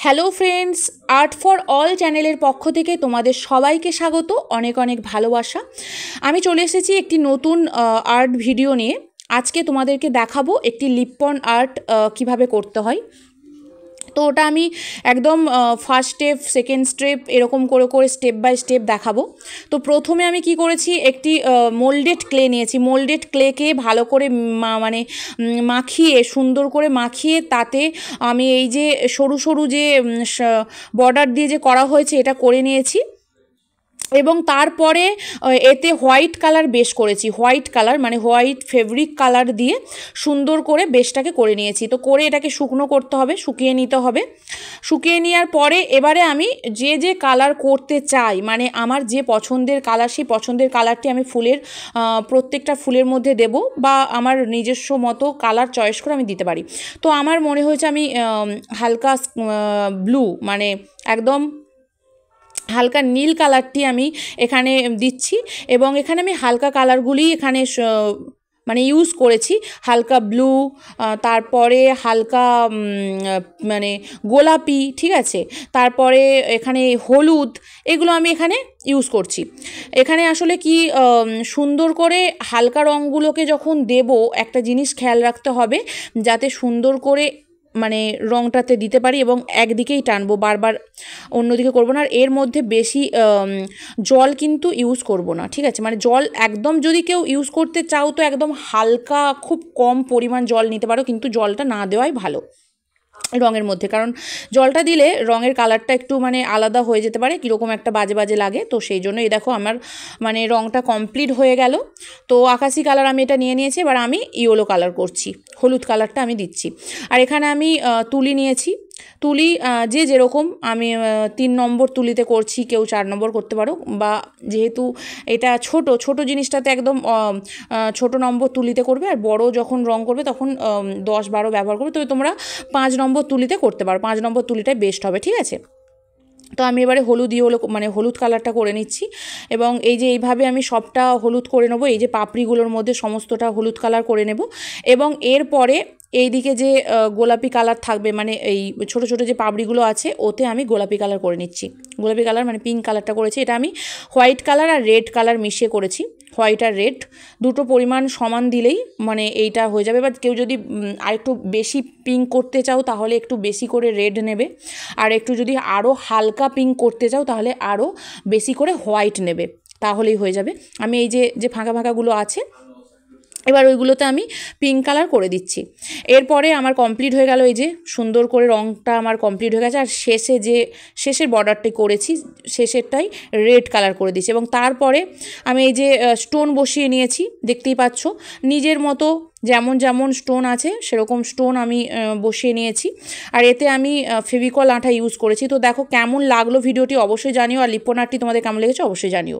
Hello friends, art for all চ্যানেলের পক্ষ থেকে তোমাদের সবাইকে স্বাগত, অনেক অনেক ভালোবাসা। আমি চলে এসেছি একটি নতুন আর্ট ভিডিও নিয়ে। আজকে তোমাদেরকে দেখাবো একটি লিপন আর্ট কিভাবে করতে হয়। তো ওটা আমি একদম ফার্স্ট স্টেপ, সেকেন্ড স্টেপ এরকম করে করে স্টেপ বাই স্টেপ দেখাবো। তো প্রথমে আমি কি করেছি, একটি মোল্ডেড ক্লে নিয়েছি। মোল্ডেড ক্লেকে ভালো করে মাখিয়ে, সুন্দর করে মাখিয়ে তাতে আমি এই যে সরু সরু যে বর্ডার দিয়ে যে করা হয়েছে এটা করে নিয়েছি। এবং তারপরে এতে হোয়াইট কালার বেশ করেছি, হোয়াইট কালার মানে হোয়াইট ফেব্রিক কালার দিয়ে সুন্দর করে বেশটাকে করে নিয়েছি। তো করে এটাকে শুকনো করতে হবে, শুকিয়ে নিতে হবে। শুকিয়ে নেওয়ার পরে এবারে আমি যে যে কালার করতে চাই, মানে আমার যে পছন্দের কালার, সেই পছন্দের কালারটি আমি ফুলের প্রত্যেকটা ফুলের মধ্যে দেব, বা আমার নিজস্ব মতো কালার চয়েস করে আমি দিতে পারি। তো আমার মনে হয়েছে আমি হালকা ব্লু মানে একদম হালকা নীল কালারটি আমি এখানে দিচ্ছি। এবং এখানে আমি হালকা কালারগুলি এখানে মানে ইউজ করেছি। হালকা ব্লু, তারপরে হালকা মানে গোলাপি, ঠিক আছে, তারপরে এখানে হলুদ, এগুলো আমি এখানে ইউজ করছি। এখানে আসলে কি সুন্দর করে হালকা রঙগুলোকে যখন দেব, একটা জিনিস খেয়াল রাখতে হবে যাতে সুন্দর করে মানে রঙটাতে দিতে পারি এবং একদিকেই টানবো, বারবার অন্যদিকে করবো না। আর এর মধ্যে বেশি জল কিন্তু ইউজ করব না, ঠিক আছে। মানে জল একদম যদি কেউ ইউজ করতে চাও তো একদম হালকা, খুব কম পরিমাণ জল নিতে পারো, কিন্তু জলটা না দেওয়াই ভালো রঙের মধ্যে, কারণ জলটা দিলে রঙের কালারটা একটু মানে আলাদা হয়ে যেতে পারে, কীরকম একটা বাজে বাজে লাগে। তো সেই জন্য এই দেখো আমার মানে রঙটা কমপ্লিট হয়ে গেল। তো আকাশি কালার আমি এটা নিয়ে নিয়েছি, এবার আমি ইয়েলো কালার করছি, হলুদ কালারটা আমি দিচ্ছি। আর এখানে আমি তুলি নিয়েছি। তুলি যে যেরকম, আমি 3 নম্বর তুলিতে করছি, কেউ 4 নম্বর করতে পারো, বা যেহেতু এটা ছোট ছোট জিনিসটাতে একদম ছোট নম্বর তুলিতে করবে, আর বড় যখন রং করবে তখন 10-12 ব্যবহার করবে। তবে তোমরা 5 নম্বর তুলিতে করতে পারো, 5 নম্বর তুলিটাই বেস্ট হবে, ঠিক আছে। তো আমি এবারে মানে হলুদ কালারটা করে নিচ্ছি। এবং এই যে এইভাবে আমি সবটা হলুদ করে নেবো, এই যে পাপড়িগুলোর মধ্যে সমস্তটা হলুদ কালার করে নেব। এবং এরপরে এইদিকে যে গোলাপি কালার থাকবে, মানে এই ছোট ছোট যে পাপড়িগুলো আছে ওতে আমি গোলাপি কালার করে নিচ্ছি। গোলাপি কালার মানে পিঙ্ক কালারটা করেছি। এটা আমি হোয়াইট কালার আর রেড কালার মিশিয়ে করেছি। হোয়াইট আর রেড দুটো পরিমাণ সমান দিলেই মানে এইটা হয়ে যাবে। বাট কেউ যদি আরেকটু বেশি পিঙ্ক করতে চাও তাহলে একটু বেশি করে রেড নেবে, আর একটু যদি আরও হালকা পিঙ্ক করতে চাও তাহলে আরও বেশি করে হোয়াইট নেবে, তাহলেই হয়ে যাবে। আমি এই যে ফাঁকা ফাঁকাগুলো আছে এবার ওইগুলোতে আমি পিঙ্ক কালার করে দিচ্ছি। এরপরে আমার কমপ্লিট হয়ে গেল, এই যে সুন্দর করে রঙটা আমার কমপ্লিট হয়ে গেছে। আর শেষের বর্ডারটাই করেছি, শেষেরটাই রেড কালার করে দিচ্ছি। এবং তারপরে আমি এই যে স্টোন বসিয়ে নিয়েছি, দেখতেই পাচ্ছ নিজের মতো যেমন যেমন স্টোন আছে সেরকম স্টোন আমি বসিয়ে নিয়েছি। আর এতে আমি ফেভিকল আঠা ইউজ করেছি। তো দেখো কেমন লাগলো ভিডিওটি অবশ্যই জানিও, আর লিপন আর্টটি তোমাদের কেমন লেগেছে অবশ্যই জানিও।